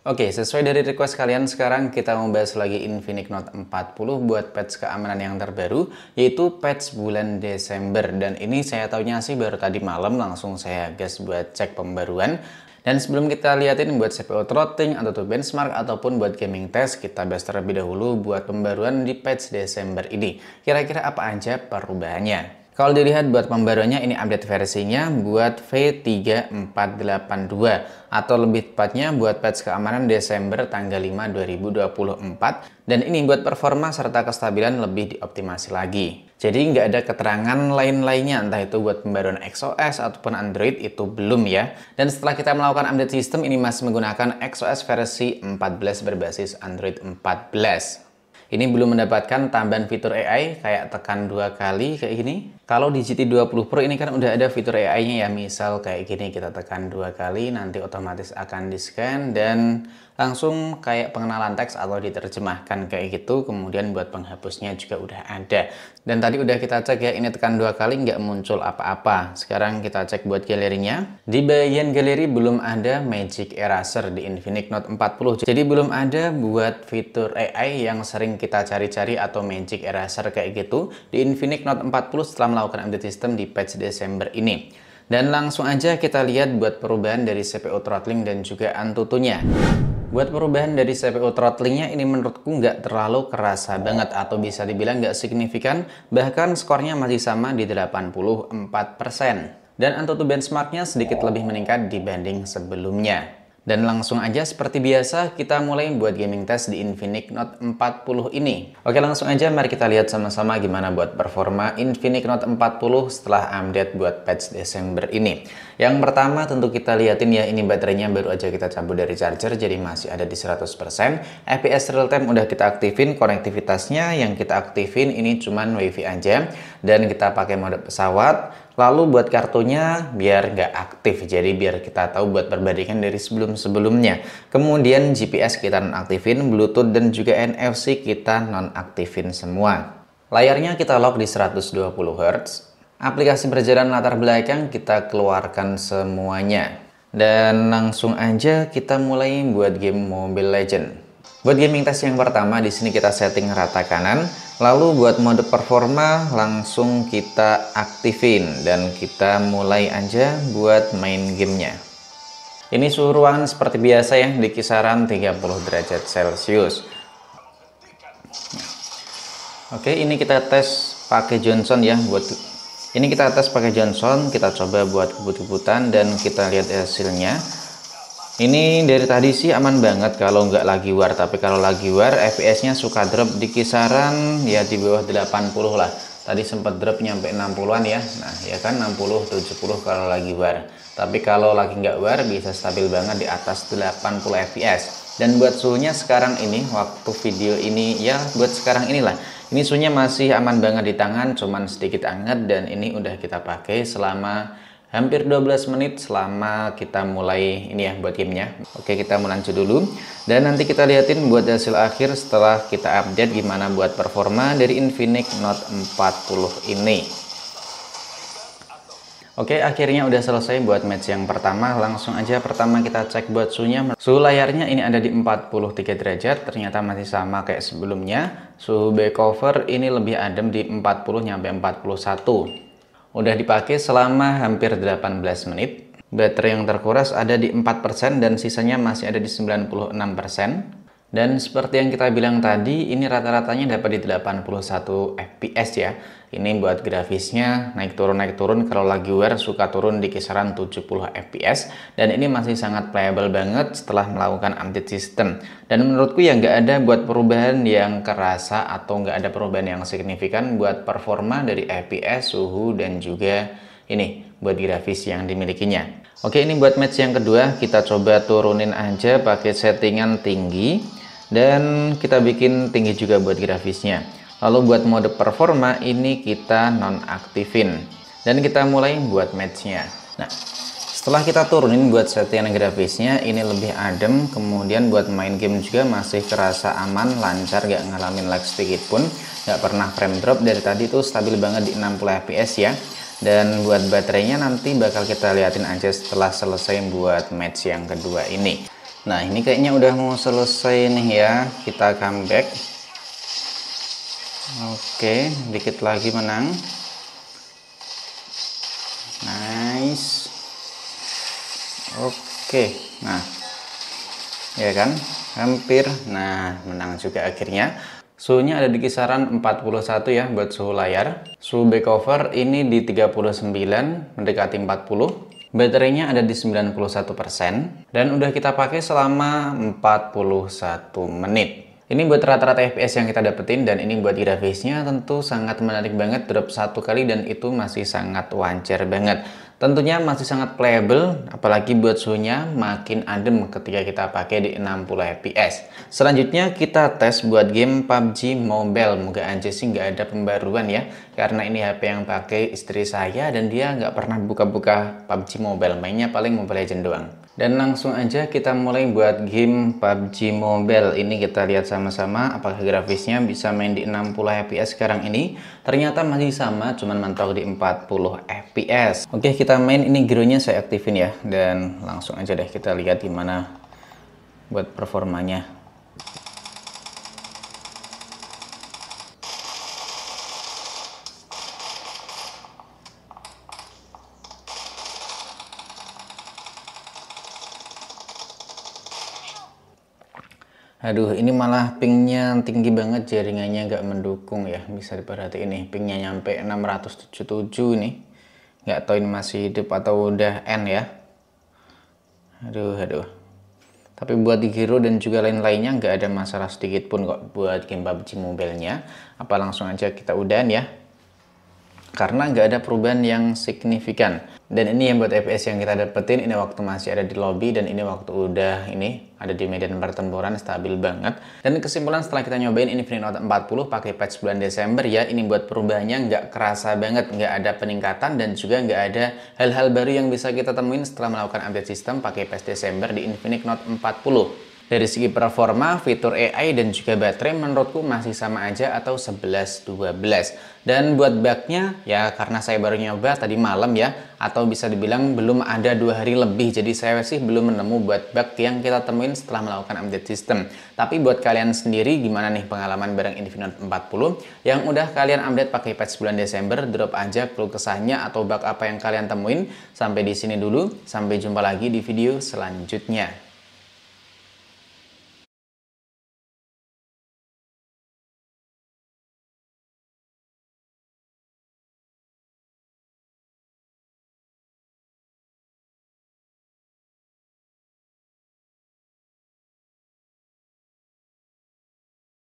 Oke, sesuai dari request kalian, sekarang kita mau bahas lagi Infinix Note 40 buat patch keamanan yang terbaru, yaitu patch bulan Desember. Dan ini saya taunya sih baru tadi malam, langsung saya gas buat cek pembaruan. Dan sebelum kita liatin buat CPU throttling atau benchmark ataupun buat gaming test, kita bahas terlebih dahulu buat pembaruan di patch Desember ini. Kira-kira apa aja perubahannya? Kalau dilihat buat pembaruannya, ini update versinya buat V3482 atau lebih tepatnya buat patch keamanan Desember tanggal 5 2024, dan ini buat performa serta kestabilan lebih dioptimasi lagi. Jadi nggak ada keterangan lain-lainnya, entah itu buat pembaruan XOS ataupun Android, itu belum ya. Dan setelah kita melakukan update sistem, ini masih menggunakan XOS versi 14 berbasis Android 14. Ini belum mendapatkan tambahan fitur AI kayak tekan 2 kali kayak gini. Kalau di GT20 Pro ini kan udah ada fitur AI-nya ya, misal kayak gini, kita tekan 2 kali nanti otomatis akan di-scan dan langsung kayak pengenalan teks atau diterjemahkan kayak gitu. Kemudian buat penghapusnya juga udah ada. Dan tadi udah kita cek ya, ini tekan 2 kali nggak muncul apa-apa. Sekarang kita cek buat galerinya. Di bagian galeri belum ada Magic Eraser di Infinix Note 40. Jadi belum ada buat fitur AI yang sering kita cari-cari atau Magic Eraser kayak gitu di Infinix Note 40 setelah melakukan update sistem di patch Desember ini. Dan langsung aja kita lihat buat perubahan dari CPU throttling dan juga AnTuTu-nya. Buat perubahan dari CPU throttlingnya ini menurutku nggak terlalu kerasa banget atau bisa dibilang nggak signifikan, bahkan skornya masih sama di 84%. Dan AnTuTu benchmarknya sedikit lebih meningkat dibanding sebelumnya. Dan langsung aja seperti biasa kita mulai buat gaming test di Infinix Note 40 ini. Oke, langsung aja mari kita lihat sama-sama gimana buat performa Infinix Note 40 setelah update buat patch Desember ini. Yang pertama tentu kita liatin ya, ini baterainya baru aja kita cabut dari charger jadi masih ada di 100%. FPS real time udah kita aktifin, konektivitasnya yang kita aktifin ini cuman WiFi aja dan kita pakai mode pesawat. Lalu buat kartunya biar nggak aktif, jadi biar kita tahu buat perbandingan dari sebelum-sebelumnya. Kemudian GPS kita nonaktifin, Bluetooth dan juga NFC kita nonaktifin semua. Layarnya kita lock di 120 Hz. Aplikasi berjalan latar belakang kita keluarkan semuanya. Dan langsung aja kita mulai buat game Mobile Legends. Buat gaming test yang pertama, di sini kita setting rata kanan. Lalu buat mode performa langsung kita aktifin dan kita mulai aja buat main gamenya. Ini suhu ruangan seperti biasa ya, di kisaran 30 derajat Celcius. Oke, ini kita tes pakai Johnson ya. Ini kita tes pakai Johnson, kita coba buat kebut-kebutan dan kita lihat hasilnya. Ini dari tadi sih aman banget kalau nggak lagi war, tapi kalau lagi war FPS-nya suka drop di kisaran ya di bawah 80 lah. Tadi sempat drop nyampe 60-an ya. Nah, ya kan 60 70 kalau lagi war. Tapi kalau lagi nggak war bisa stabil banget di atas 80 FPS. Dan buat suhunya sekarang ini waktu video ini ya, buat sekarang inilah. Ini suhunya masih aman banget di tangan, cuman sedikit hangat dan ini udah kita pakai selama hampir 12 menit selama kita mulai ini ya buat gamenya. Oke, kita mau lanjut dulu dan nanti kita liatin buat hasil akhir setelah kita update gimana buat performa dari Infinix Note 40 ini. Oke, akhirnya udah selesai buat match yang pertama. Langsung aja pertama kita cek buat suhunya. Suhu layarnya ini ada di 43 derajat, ternyata masih sama kayak sebelumnya. Suhu back cover ini lebih adem di 40 sampai 41. Udah dipakai selama hampir 18 menit. Baterai yang terkuras ada di 4% dan sisanya masih ada di 96%. Dan seperti yang kita bilang tadi, ini rata-ratanya dapat di 81 FPS ya. Ini buat grafisnya naik turun, kalau lagi wear suka turun di kisaran 70 FPS. Dan ini masih sangat playable banget setelah melakukan update sistem. Dan menurutku ya nggak ada buat perubahan yang kerasa atau nggak ada perubahan yang signifikan buat performa dari FPS, suhu, dan juga ini buat grafis yang dimilikinya. Oke, ini buat match yang kedua, kita coba turunin aja pakai settingan tinggi. Dan kita bikin tinggi juga buat grafisnya. Lalu buat mode performa ini kita nonaktifin dan kita mulai buat matchnya. Nah, setelah kita turunin buat settingan grafisnya ini lebih adem, kemudian buat main game juga masih terasa aman, lancar, gak ngalamin lag sedikit pun, gak pernah frame drop. Dari tadi tuh stabil banget di 60 fps ya. Dan buat baterainya nanti bakal kita liatin aja setelah selesai buat match yang kedua ini. Nah, ini kayaknya udah mau selesai nih ya. Kita comeback. Oke, dikit lagi menang. Nice. Oke, nah ya kan, hampir. Nah, menang juga akhirnya. Suhunya ada di kisaran 41 ya buat suhu layar. Suhu back cover ini di 39, mendekati 40. Baterainya ada di 91% dan udah kita pakai selama 41 menit. Ini buat rata-rata FPS yang kita dapetin, dan ini buat grafisnya tentu sangat menarik banget. Drop satu kali dan itu masih sangat wajar banget. Tentunya masih sangat playable, apalagi buat suhunya makin adem ketika kita pakai di 60 fps. Selanjutnya kita tes buat game PUBG Mobile. Moga aja sih nggak ada pembaruan ya, karena ini HP yang pakai istri saya dan dia nggak pernah buka-buka PUBG Mobile, mainnya paling Mobile Legends doang. Dan langsung aja kita mulai buat game PUBG Mobile. Ini kita lihat sama-sama apakah grafisnya bisa main di 60 fps sekarang ini. Ternyata masih sama, cuman mantau di 40 fps. Oke, kita main. Ini gyronya saya aktifin ya, dan langsung aja deh kita lihat gimana buat performanya. Aduh, ini malah pingnya tinggi banget, jaringannya nggak mendukung ya. Bisa diperhatiin nih, pingnya nyampe 677 nih. Nggak tahu ini masih hidup atau udah end ya. Aduh. Tapi buat di Giro dan juga lain-lainnya nggak ada masalah sedikit pun kok buat game PUBG Mobile-nya. Apa langsung aja kita udahan ya. Karena nggak ada perubahan yang signifikan. Dan ini yang buat FPS yang kita dapetin, ini waktu masih ada di lobby, dan ini waktu udah ini ada di medan pertempuran, stabil banget. Dan kesimpulan setelah kita nyobain Infinix Note 40 pakai patch bulan Desember ya, ini buat perubahannya nggak kerasa banget, nggak ada peningkatan, dan juga nggak ada hal-hal baru yang bisa kita temuin setelah melakukan update sistem pakai patch Desember di Infinix Note 40. Dari segi performa, fitur AI, dan juga baterai menurutku masih sama aja atau 11-12. Dan buat bugnya, ya karena saya baru nyoba tadi malam ya, atau bisa dibilang belum ada 2 hari lebih, jadi saya sih belum menemu buat bug yang kita temuin setelah melakukan update sistem. Tapi buat kalian sendiri, gimana nih pengalaman bareng Infinix Note 40 yang udah kalian update pakai patch bulan Desember? Drop aja keluh kesahnya atau bug apa yang kalian temuin. Sampai di sini dulu, sampai jumpa lagi di video selanjutnya.